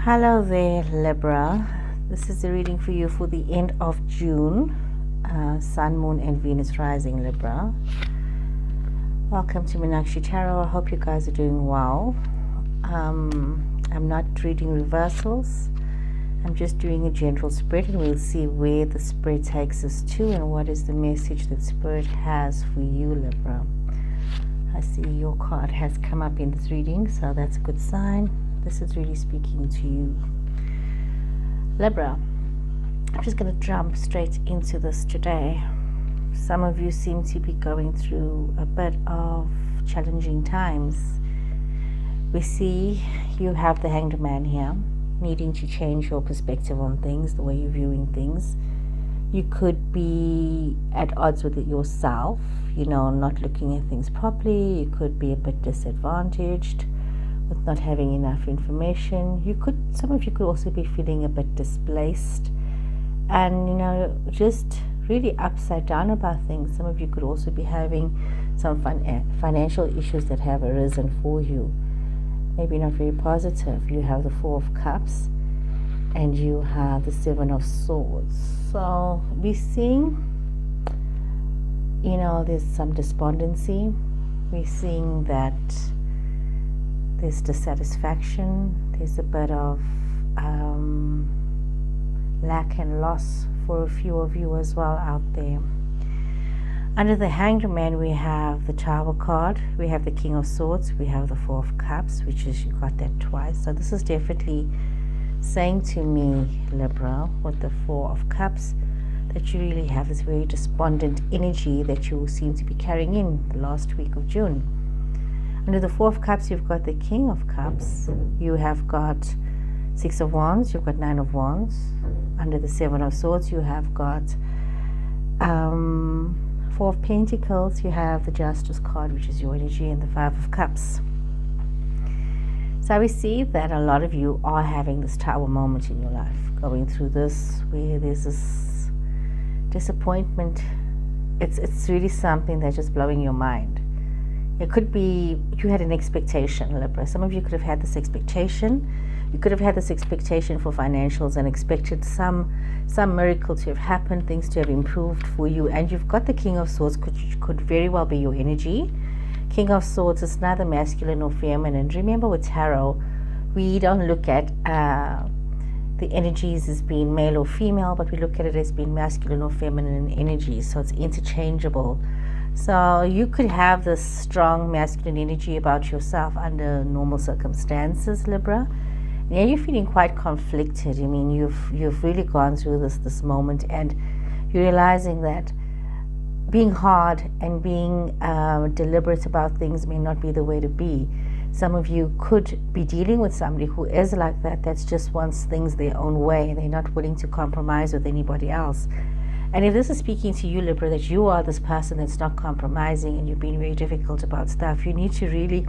Hello there, Libra. This is the reading for you for the end of June. Sun, Moon, and Venus rising, Libra. Welcome to Meenakshi Tarot. I hope you guys are doing well. I'm not reading reversals. I'm just doing a general spread, and we'll see where the spread takes us to and what is the message that Spirit has for you, Libra. I see your card has come up in this reading, so that's a good sign. This is really speaking to you, Libra. I'm just going to jump straight into this today. Some of you seem to be going through a bit of challenging times. We see you have the Hanged Man here, needing to change your perspective on things, the way you're viewing things. You could be at odds with it yourself, not looking at things properly. You could be a bit disadvantaged with not having enough information. Some of you could also be feeling a bit displaced and just really upside down about things. Some of you could also be having some financial issues that have arisen for you, maybe not very positive. You have the Four of Cups and you have the Seven of Swords. So we're seeing there's some despondency. We're seeing that there's dissatisfaction, there's a bit of lack and loss for a few of you as well out there. Under the Hanged Man, we have the Tower card, we have the King of Swords, we have the Four of Cups, which is, you got that twice. So this is definitely saying to me, Libra, with the Four of Cups, that you really have this very despondent energy that you seem to be carrying in the last week of June. Under the Four of Cups, you've got the King of Cups, you have got Six of Wands, you've got Nine of Wands. Under the Seven of Swords, you have got Four of Pentacles, you have the Justice card, which is your energy, and the Five of Cups. So we see that a lot of you are having this Tower moment in your life, going through this, where there's this disappointment. It's really something that's just blowing your mind. It could be you had an expectation, Libra. Some of you could have had this expectation. You could have had this expectation for financials and expected some miracle to have happened, things to have improved for you. And you've got the King of Swords, which could very well be your energy. King of Swords is neither masculine or feminine. Remember, with tarot, we don't look at the energies as being male or female, but we look at it as being masculine or feminine energy. So it's interchangeable. So you could have this strong masculine energy about yourself under normal circumstances, Libra. Yeah, you're feeling quite conflicted. I mean, you've really gone through this moment, and you're realizing that being hard and being deliberate about things may not be the way to be. Some of you could be dealing with somebody who is like that, that's just wants things their own way, and they're not willing to compromise with anybody else. And if this is speaking to you, Libra, that you are this person that's not compromising and you're being very difficult about stuff, you need to really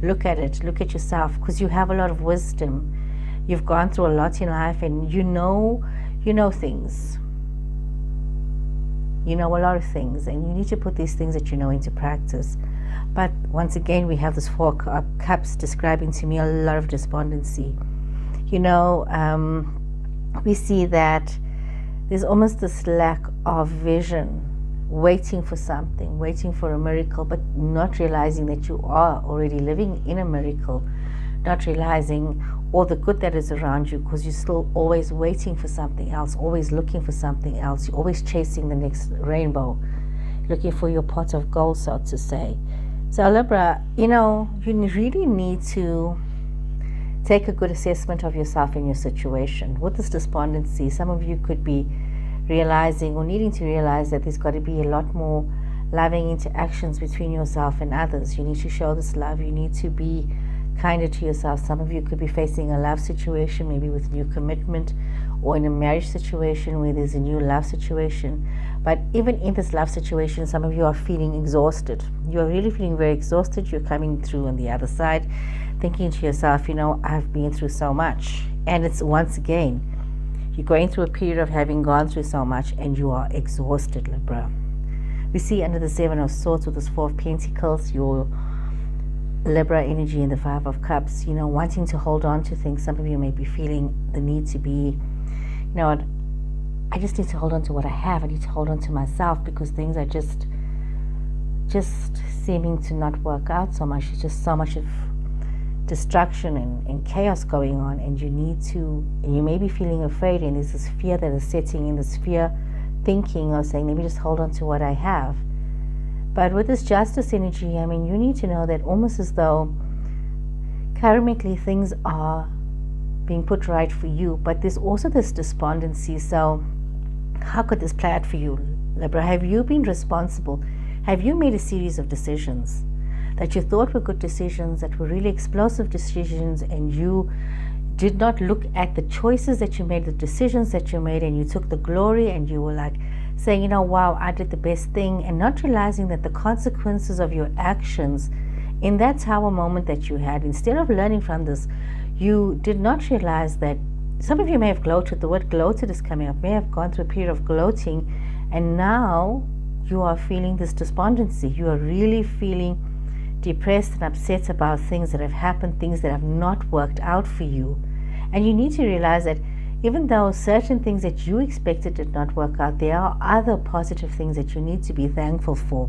look at it, look at yourself, because you have a lot of wisdom. You've gone through a lot in life, and you know things. You know a lot of things, and you need to put these things that you know into practice. But once again, we have this Four of Cups describing to me a lot of despondency. We see that there's almost this lack of vision, waiting for something, waiting for a miracle, but not realizing that you are already living in a miracle, not realizing all the good that is around you, because you're still always waiting for something else, always looking for something else. You're always chasing the next rainbow, looking for your pot of gold, so to say. So Libra, you really need to take a good assessment of yourself and your situation. With this despondency, some of you could be realizing or needing to realize that there's got to be a lot more loving interactions between yourself and others. You need to show this love. You need to be kinder to yourself. Some of you could be facing a love situation, maybe with new commitment, or in a marriage situation where there's a new love situation. But even in this love situation, some of you are feeling exhausted. You're really feeling very exhausted. You're coming through on the other side, thinking to yourself, I've been through so much. And it's once again, you're going through a period of having gone through so much, and you are exhausted, Libra. We see under the Seven of Swords with this Four of Pentacles, Libra energy in the Five of Cups, wanting to hold on to things. Some of you may be feeling the need to be, I just need to hold on to what I have. I need to hold on to myself because things are just seeming to not work out so much. It's just so much of destruction and chaos going on, and you may be feeling afraid, and there's this fear that is setting in, this fear thinking or saying, let me just hold on to what I have. But with this Justice energy, you need to know that almost as though karmically things are being put right for you, but there's also this despondency. So how could this play out for you, Libra? Have you been responsible? Have you made a series of decisions that you thought were good decisions, that were really explosive decisions, and you did not look at the choices that you made, the decisions that you made, and you took the glory and you were like saying, wow, I did the best thing, and not realizing that the consequences of your actions in that tower moment that you had, instead of learning from this, you did not realize that some of you may have gloated. The word gloated is coming up, may have gone through a period of gloating, and now you are feeling this despondency. You are really feeling depressed and upset about things that have happened, things that have not worked out for you. And you need to realize that even though certain things that you expected did not work out, there are other positive things that you need to be thankful for.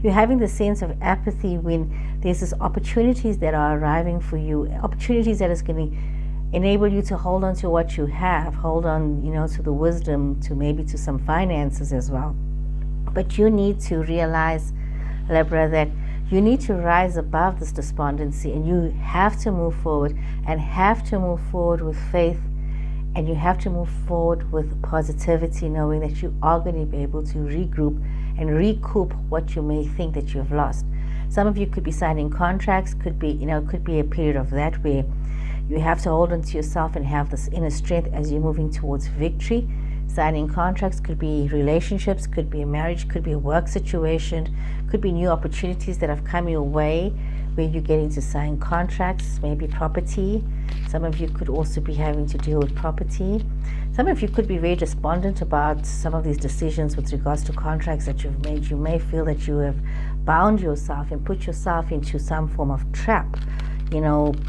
You're having the sense of apathy when there's these opportunities that are arriving for you, opportunities that is going to enable you to hold on to what you have, hold on, to the wisdom, to maybe to some finances as well. But you need to realize, Libra, that you need to rise above this despondency, and you have to move forward, and have to move forward with faith, and you have to move forward with positivity, knowing that you are going to be able to regroup and recoup what you may think that you have lost. Some of you could be signing contracts, could be a period of that where you have to hold on to yourself and have this inner strength as you're moving towards victory. Signing contracts could be relationships, could be a marriage, could be a work situation, could be new opportunities that have come your way where you're getting to sign contracts, maybe property. Some of you could also be having to deal with property. Some of you could be very despondent about some of these decisions with regards to contracts that you've made. You may feel that you have bound yourself and put yourself into some form of trap,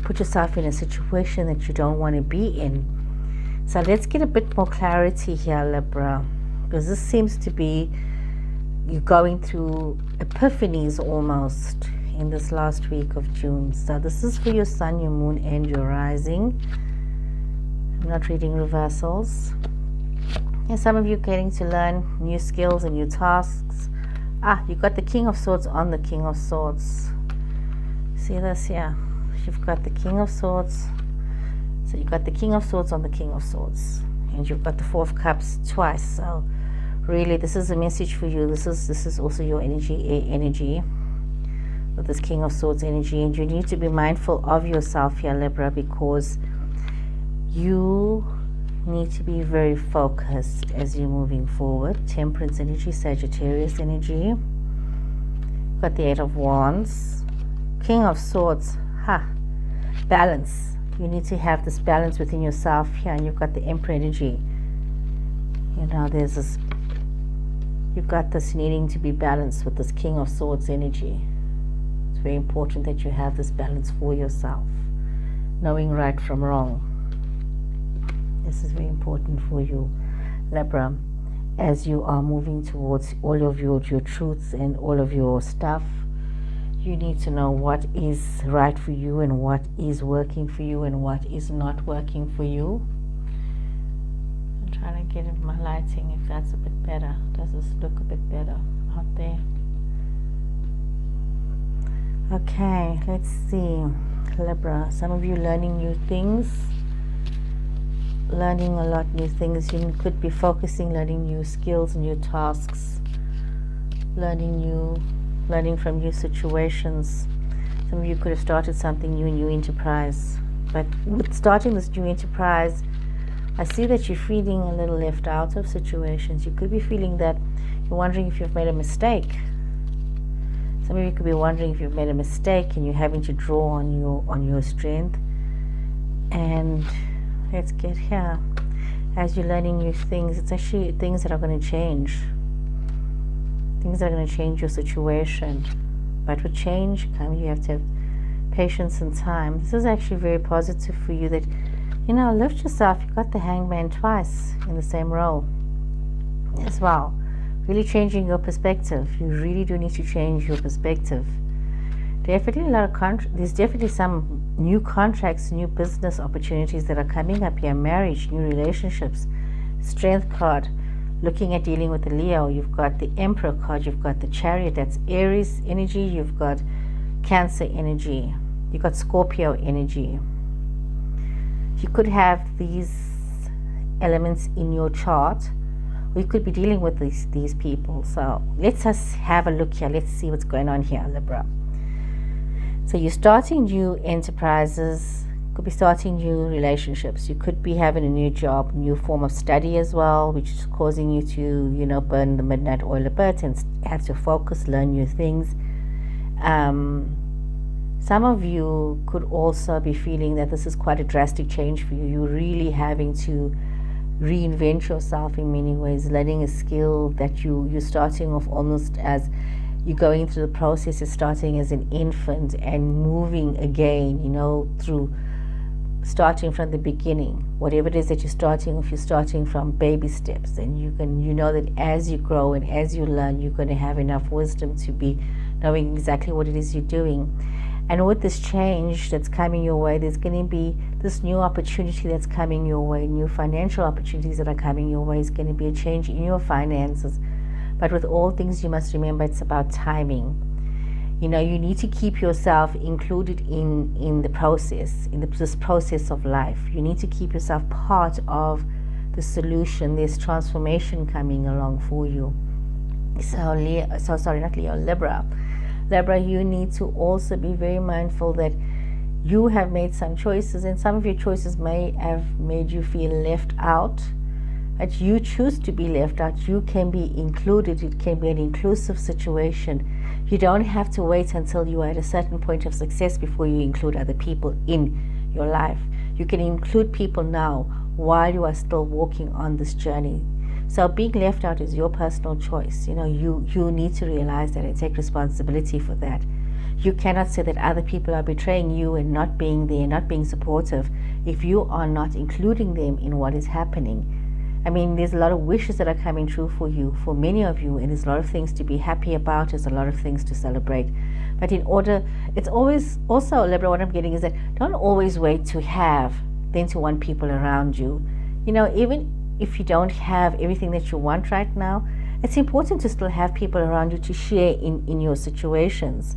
put yourself in a situation that you don't want to be in. So let's get a bit more clarity here, Libra, because this seems to be you going through epiphanies almost in this last week of June. So this is for your sun, your moon, and your rising. I'm not reading reversals. And some of you getting to learn new skills and new tasks. You got the King of Swords on the King of Swords. See this here? You've got the King of Swords. So you've got the King of Swords on the King of Swords, and you've got the Four of Cups twice. So really, this is a message for you. This is also your energy with this King of Swords energy, and you need to be mindful of yourself here, Libra, because you need to be very focused as you're moving forward. Temperance energy, Sagittarius energy. Got the Eight of Wands, King of Swords. Balance. You need to have this balance within yourself here, and you've got the Emperor energy. There's this, you've got this needing to be balanced with this King of Swords energy. It's very important that you have this balance for yourself, knowing right from wrong. This is very important for you, Libra, as you are moving towards all of your truths and all of your stuff. You need to know what is right for you and what is working for you and what is not working for you. I'm trying to get my lighting, if that's a bit better. Does this look a bit better out there? Okay, let's see. Libra, some of you learning new things. Learning a lot new things. You could be focusing, learning new skills, new tasks. Learning from new situations. Some of you could have started something new enterprise. But with starting this new enterprise, I see that you're feeling a little left out of situations. You could be feeling that you're wondering if you've made a mistake. Some of you could be wondering if you've made a mistake and you're having to draw on your strength. And let's get here. As you're learning new things, it's actually things that are going to change. Things that are going to change your situation. But with change, you have to have patience and time. This is actually very positive for you that, lift yourself. You've got the Hangman twice in the same role as well. Really changing your perspective. You really do need to change your perspective. Definitely there's definitely some new contracts, new business opportunities that are coming up here. Marriage, new relationships. Strength card. Looking at dealing with the Leo, you've got the Emperor card, you've got the Chariot, that's Aries energy, you've got Cancer energy, you've got Scorpio energy. You could have these elements in your chart, or you could be dealing with these people. So let's us have a look here. Let's see what's going on here, Libra. So you're starting new enterprises, could be starting new relationships. You could be having a new job, new form of study as well, which is causing you to, burn the midnight oil a bit and have to focus, learn new things. Some of you could also be feeling that this is quite a drastic change for you. You're really having to reinvent yourself in many ways, learning a skill that you're starting off almost as you're going through the process of starting as an infant and moving again, through starting from the beginning. Whatever it is that you're starting from baby steps, and you know that as you grow and as you learn, you're going to have enough wisdom to be knowing exactly what it is you're doing. And with this change that's coming your way, there's going to be this new opportunity that's coming your way, new financial opportunities that are coming your way. It's going to be a change in your finances. But with all things, you must remember it's about timing. You need to keep yourself included in the process, this process of life. You need to keep yourself part of the solution. There's transformation coming along for you. Libra. Libra, you need to also be very mindful that you have made some choices, and some of your choices may have made you feel left out. But you choose to be left out. You can be included. It can be an inclusive situation. You don't have to wait until you are at a certain point of success before you include other people in your life. You can include people now while you are still walking on this journey. So being left out is your personal choice. You need to realize that and take responsibility for that. You cannot say that other people are betraying you and not being there, not being supportive, if you are not including them in what is happening. There's a lot of wishes that are coming true for you, for many of you, and there's a lot of things to be happy about, there's a lot of things to celebrate. But it's always, also, Libra, what I'm getting is that don't always wait to have, then to want people around you. Even if you don't have everything that you want right now, it's important to still have people around you to share in your situations.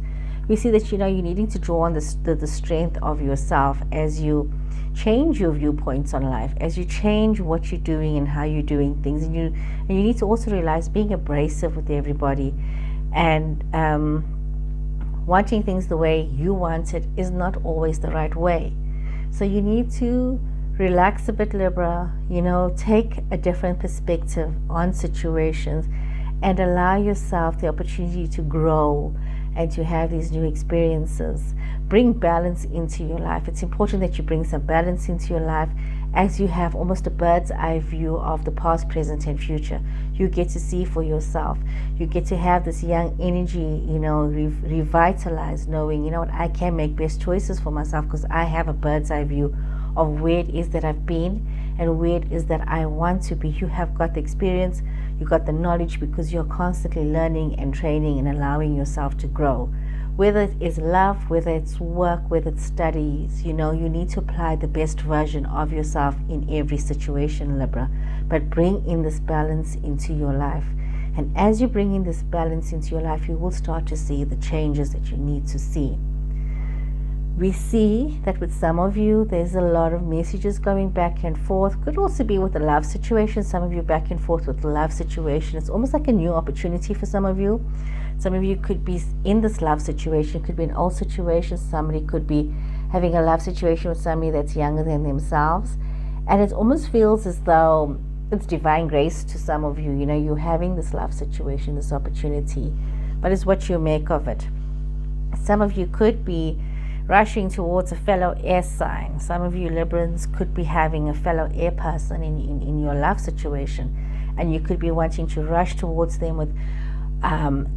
We see that, you're needing to draw on the strength of yourself as you change your viewpoints on life, as you change what you're doing and how you're doing things, and you need to also realize being abrasive with everybody and wanting things the way you want it is not always the right way. So you need to relax a bit, Libra, take a different perspective on situations and allow yourself the opportunity to grow and to have these new experiences. Bring balance into your life. It's important that you bring some balance into your life as you have almost a bird's eye view of the past, present, and future. You get to see for yourself. You get to have this young energy, revitalized, knowing, I can make best choices for myself because I have a bird's eye view of where it is that I've been and where it is that I want to be. You have got the experience, you got the knowledge, because you're constantly learning and training and allowing yourself to grow. Whether it is love, whether it's work, whether it's studies, you need to apply the best version of yourself in every situation, Libra. But bring in this balance into your life. And as you bring in this balance into your life, you will start to see the changes that you need to see. We see that with some of you, there's a lot of messages going back and forth. Could also be with the love situation. Some of you back and forth with the love situation. It's almost like a new opportunity for some of you. Some of you could be in this love situation. It could be an old situation. Somebody could be having a love situation with somebody that's younger than themselves. And it almost feels as though it's divine grace to some of you. You're having this love situation, this opportunity. But it's what you make of it. Some of you could be rushing towards a fellow air sign. Some of you Librans could be having a fellow air person in your love situation, and you could be wanting to rush towards them with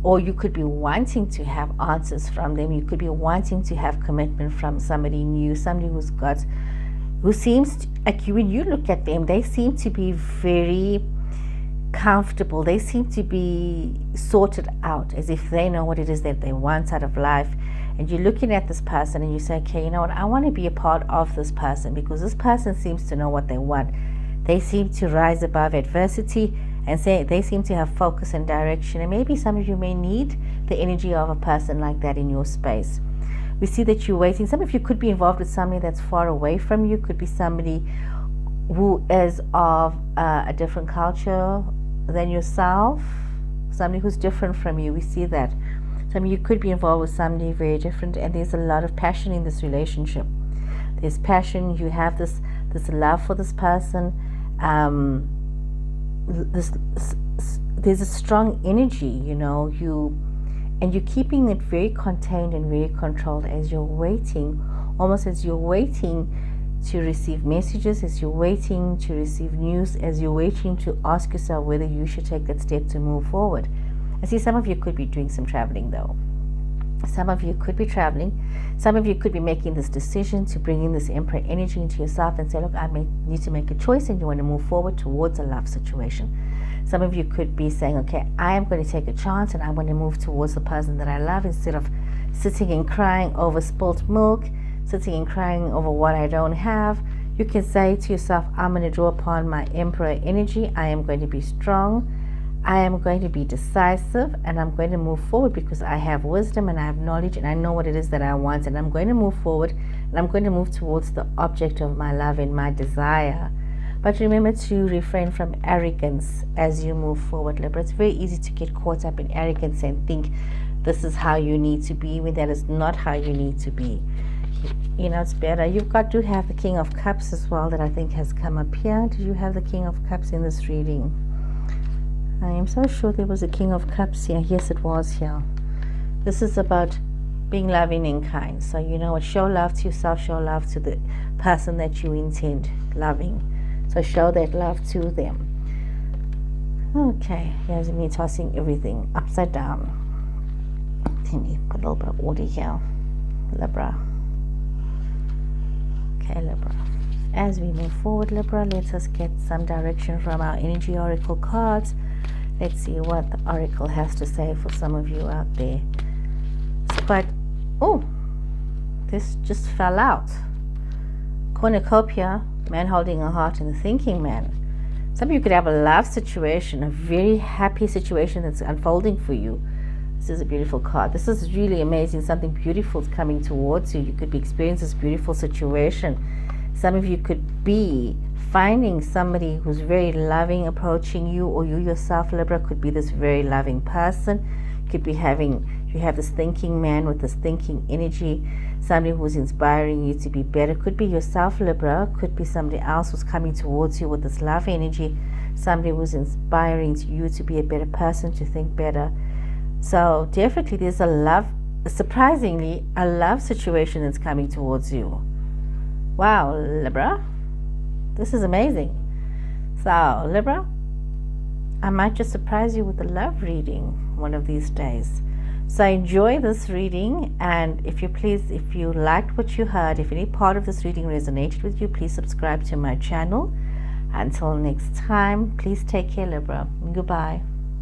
or you could be wanting to have answers from them. You could be wanting to have commitment from somebody new, somebody who seems to, like, when you look at them, they seem to be very comfortable. They seem to be sorted out, as if they know what it is that they want out of life. And you're looking at this person and you say, okay, you know what, I want to be a part of this person, because this person seems to know what they want. They seem to rise above adversity, and say they seem to have focus and direction. And maybe some of you may need the energy of a person like that in your space. We see that you're waiting. Some of you could be involved with somebody that's far away from you. Could be somebody who is of a different culture than yourself, somebody who's different from you. We see that some of you could be involved with somebody very different, and there's a lot of passion in this relationship. There's passion. You have this love for this person. There's a strong energy, you know, and you're keeping it very contained and very controlled as you're waiting, almost as you're waiting to receive messages, as you're waiting to receive news, as you're waiting to ask yourself whether you should take that step to move forward. I see some of you could be doing some traveling though. Some of you could be traveling. Some of you could be making this decision to bring in this Emperor energy into yourself and say, look, I need to make a choice, and you want to move forward towards a love situation. Some of you could be saying, okay, I am going to take a chance and I want to move towards the person that I love, instead of sitting and crying over spilt milk, sitting and crying over what I don't have. You can say to yourself, I'm going to draw upon my Emperor energy. I am going to be strong. I am going to be decisive, and I'm going to move forward because I have wisdom and I have knowledge and I know what it is that I want, and I'm going to move forward, and I'm going to move towards the object of my love and my desire. But remember to refrain from arrogance as you move forward, Libra. It's very easy to get caught up in arrogance and think this is how you need to be, when that is not how you need to be. You know, it's better. You've got to have the King of Cups as well, that I think has come up here. Did you have the King of Cups in this reading? I am so sure there was a King of Cups here. Yes, it was here. This is about being loving and kind. So you know what? Show love to yourself. Show love to the person that you intend loving. So show that love to them. Okay, here's me tossing everything upside down. Let me put a little bit of order here. Libra. Okay, Libra. As we move forward, Libra, let us get some direction from our energy oracle cards. Let's see what the oracle has to say for some of you out there. It's quite, oh, this just fell out. Cornucopia, man holding a heart, and the thinking man. Some of you could have a love situation, a very happy situation that's unfolding for you. This is a beautiful card. This is really amazing. Something beautiful is coming towards you. You could be experiencing this beautiful situation. Some of you could be finding somebody who's very loving approaching you, or you yourself, Libra, could be this very loving person. Could be you have this thinking man with this thinking energy, somebody who's inspiring you to be better. Could be yourself, Libra. Could be somebody else who's coming towards you with this love energy, somebody who's inspiring you to be a better person, to think better. So definitely there's surprisingly, a love situation that's coming towards you. Wow, Libra. This is amazing. So, Libra, I might just surprise you with a love reading one of these days. So enjoy this reading, and if you liked what you heard, if any part of this reading resonated with you, please subscribe to my channel. Until next time, please take care, Libra. Goodbye.